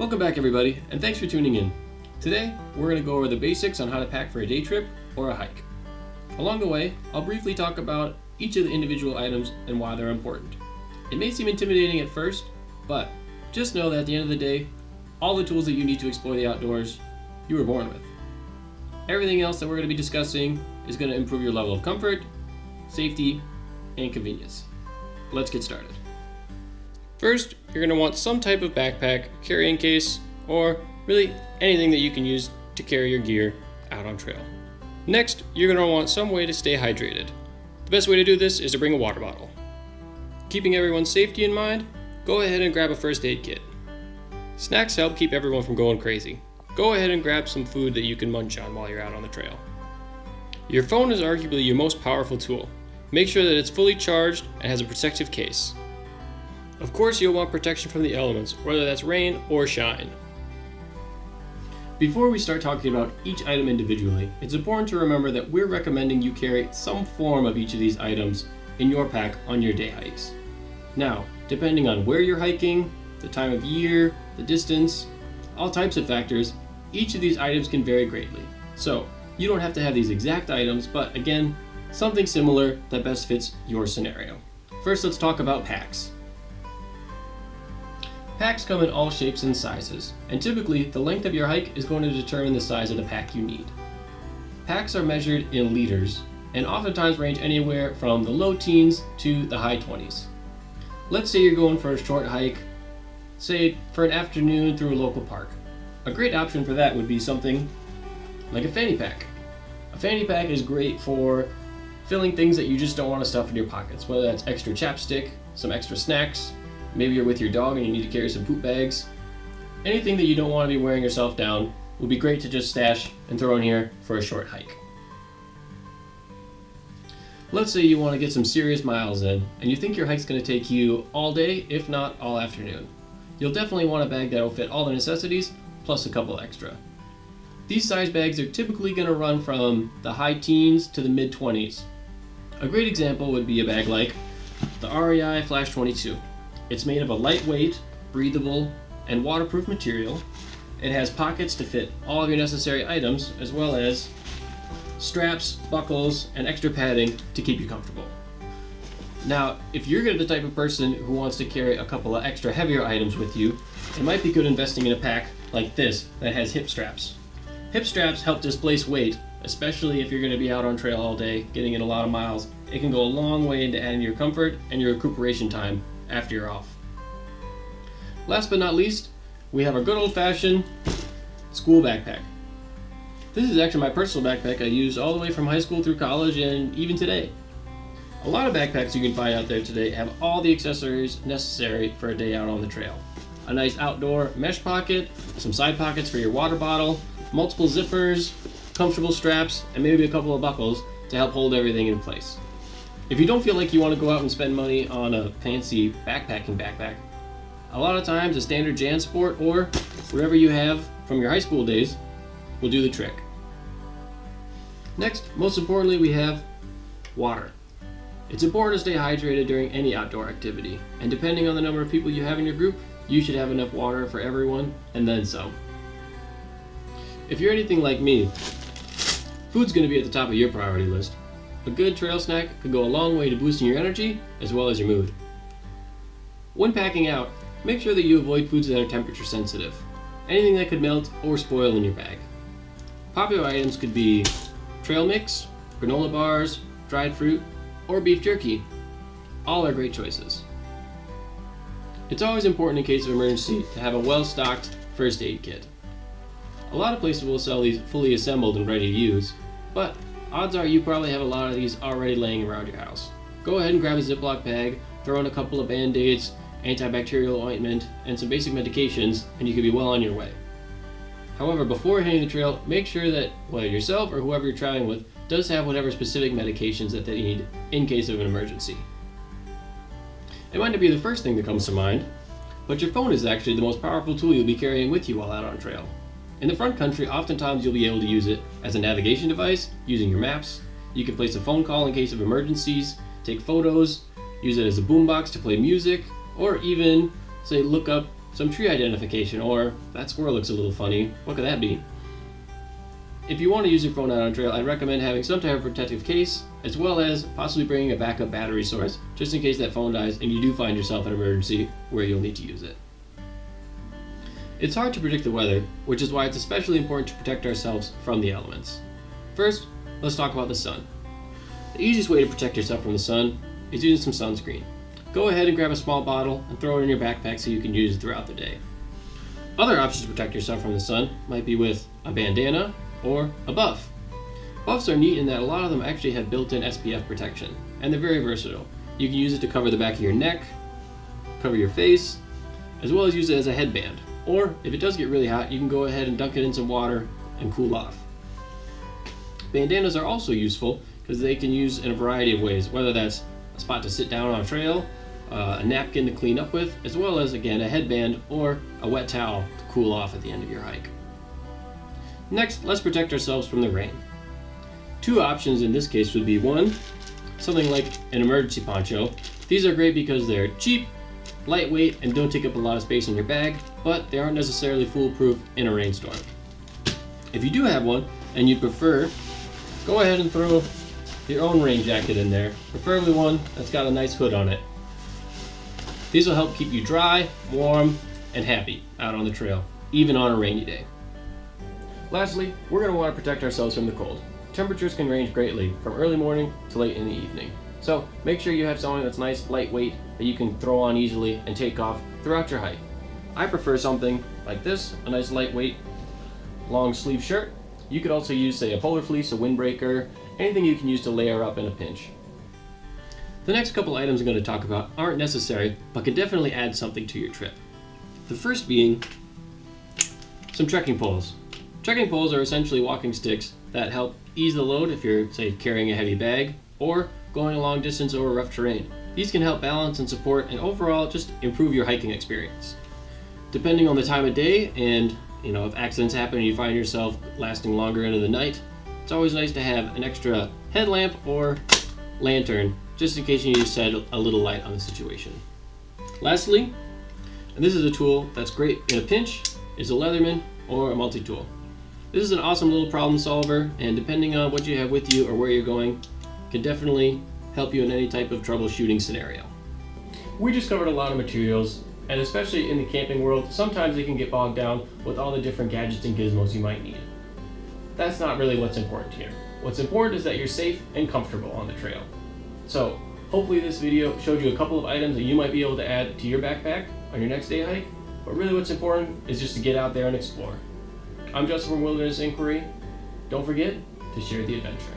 Welcome back everybody, and thanks for tuning in. Today, we're going to go over the basics on how to pack for a day trip or a hike. Along the way, I'll briefly talk about each of the individual items and why they're important. It may seem intimidating at first, but just know that at the end of the day, all the tools that you need to explore the outdoors, you were born with. Everything else that we're going to be discussing is going to improve your level of comfort, safety, and convenience. Let's get started. First, you're going to want some type of backpack, carrying case, or really anything that you can use to carry your gear out on trail. Next, you're going to want some way to stay hydrated. The best way to do this is to bring a water bottle. Keeping everyone's safety in mind, go ahead and grab a first aid kit. Snacks help keep everyone from going crazy. Go ahead and grab some food that you can munch on while you're out on the trail. Your phone is arguably your most powerful tool. Make sure that it's fully charged and has a protective case. Of course, you'll want protection from the elements, whether that's rain or shine. Before we start talking about each item individually, it's important to remember that we're recommending you carry some form of each of these items in your pack on your day hikes. Now, depending on where you're hiking, the time of year, the distance, all types of factors, each of these items can vary greatly. So, you don't have to have these exact items, but again, something similar that best fits your scenario. First, let's talk about packs. Packs come in all shapes and sizes, and typically the length of your hike is going to determine the size of the pack you need. Packs are measured in liters, and oftentimes range anywhere from the low teens to the high 20s. Let's say you're going for a short hike, say for an afternoon through a local park. A great option for that would be something like a fanny pack. A fanny pack is great for filling things that you just don't want to stuff in your pockets, whether that's extra chapstick, some extra snacks, maybe you're with your dog and you need to carry some poop bags. Anything that you don't want to be wearing yourself down would be great to just stash and throw in here for a short hike. Let's say you want to get some serious miles in and you think your hike's going to take you all day, if not all afternoon. You'll definitely want a bag that will fit all the necessities plus a couple extra. These size bags are typically going to run from the high teens to the mid 20s. A great example would be a bag like the REI Flash 22. It's made of a lightweight, breathable, and waterproof material. It has pockets to fit all of your necessary items, as well as straps, buckles, and extra padding to keep you comfortable. Now, if you're the type of person who wants to carry a couple of extra heavier items with you, it might be good investing in a pack like this that has hip straps. Hip straps help displace weight, especially if you're going to be out on trail all day, getting in a lot of miles. It can go a long way into adding your comfort and your recuperation time after you're off. Last but not least, we have our good old-fashioned school backpack. This is actually my personal backpack I used all the way from high school through college and even today. A lot of backpacks you can find out there today have all the accessories necessary for a day out on the trail. A nice outdoor mesh pocket, some side pockets for your water bottle, multiple zippers, comfortable straps, and maybe a couple of buckles to help hold everything in place. If you don't feel like you want to go out and spend money on a fancy backpacking backpack, a lot of times a standard JanSport or whatever you have from your high school days will do the trick. Next, most importantly, we have water. It's important to stay hydrated during any outdoor activity, and depending on the number of people you have in your group, you should have enough water for everyone, and then some. If you're anything like me, food's going to be at the top of your priority list. A good trail snack could go a long way to boosting your energy as well as your mood. When packing out, make sure that you avoid foods that are temperature sensitive. Anything that could melt or spoil in your bag. Popular items could be trail mix, granola bars, dried fruit, or beef jerky. All are great choices. It's always important in case of emergency to have a well-stocked first aid kit. A lot of places will sell these fully assembled and ready to use, but odds are you probably have a lot of these already laying around your house. Go ahead and grab a Ziploc bag, throw in a couple of Band-Aids, antibacterial ointment, and some basic medications, and you could be well on your way. However, before hitting the trail, make sure that whether yourself or whoever you're traveling with does have whatever specific medications that they need in case of an emergency. It might not be the first thing that comes to mind, but your phone is actually the most powerful tool you'll be carrying with you while out on trail. In the front country, oftentimes you'll be able to use it as a navigation device, using your maps. You can place a phone call in case of emergencies, take photos, use it as a boombox to play music, or even, say, look up some tree identification, or that squirrel looks a little funny, what could that be? If you want to use your phone out on trail, I'd recommend having some type of protective case, as well as possibly bringing a backup battery source, just in case that phone dies and you do find yourself in an emergency where you'll need to use it. It's hard to predict the weather, which is why it's especially important to protect ourselves from the elements. First, let's talk about the sun. The easiest way to protect yourself from the sun is using some sunscreen. Go ahead and grab a small bottle and throw it in your backpack so you can use it throughout the day. Other options to protect yourself from the sun might be with a bandana or a buff. Buffs are neat in that a lot of them actually have built-in SPF protection, and they're very versatile. You can use it to cover the back of your neck, cover your face, as well as use it as a headband. Or, if it does get really hot, you can go ahead and dunk it in some water and cool off. Bandanas are also useful because they can use in a variety of ways, whether that's a spot to sit down on a trail, a napkin to clean up with, as well as, again, a headband or a wet towel to cool off at the end of your hike. Next, let's protect ourselves from the rain. Two options in this case would be one, something like an emergency poncho. These are great because they're cheap, lightweight, and don't take up a lot of space in your bag, but they aren't necessarily foolproof in a rainstorm. If you do have one and you'd prefer, go ahead and throw your own rain jacket in there, preferably one that's got a nice hood on it. These will help keep you dry, warm, and happy out on the trail, even on a rainy day. Lastly, we're going to want to protect ourselves from the cold. Temperatures can range greatly from early morning to late in the evening. So make sure you have something that's nice, lightweight, that you can throw on easily and take off throughout your hike. I prefer something like this, a nice lightweight long sleeve shirt. You could also use, say, a polar fleece, a windbreaker, anything you can use to layer up in a pinch. The next couple items I'm going to talk about aren't necessary, but can definitely add something to your trip. The first being some trekking poles. Trekking poles are essentially walking sticks that help ease the load if you're, say, carrying a heavy bag or going a long distance over rough terrain. These can help balance and support and overall just improve your hiking experience. Depending on the time of day and if accidents happen and you find yourself lasting longer into the night, it's always nice to have an extra headlamp or lantern just in case you need to shed a little light on the situation. Lastly, and this is a tool that's great in a pinch, is a Leatherman or a multi-tool. This is an awesome little problem solver, and depending on what you have with you or where you're going, can definitely help you in any type of troubleshooting scenario. We just covered a lot of materials, and especially in the camping world, sometimes they can get bogged down with all the different gadgets and gizmos you might need. That's not really what's important here. What's important is that you're safe and comfortable on the trail. So hopefully this video showed you a couple of items that you might be able to add to your backpack on your next day hike, but really what's important is just to get out there and explore. I'm Justin from Wilderness Inquiry. Don't forget to share the adventure.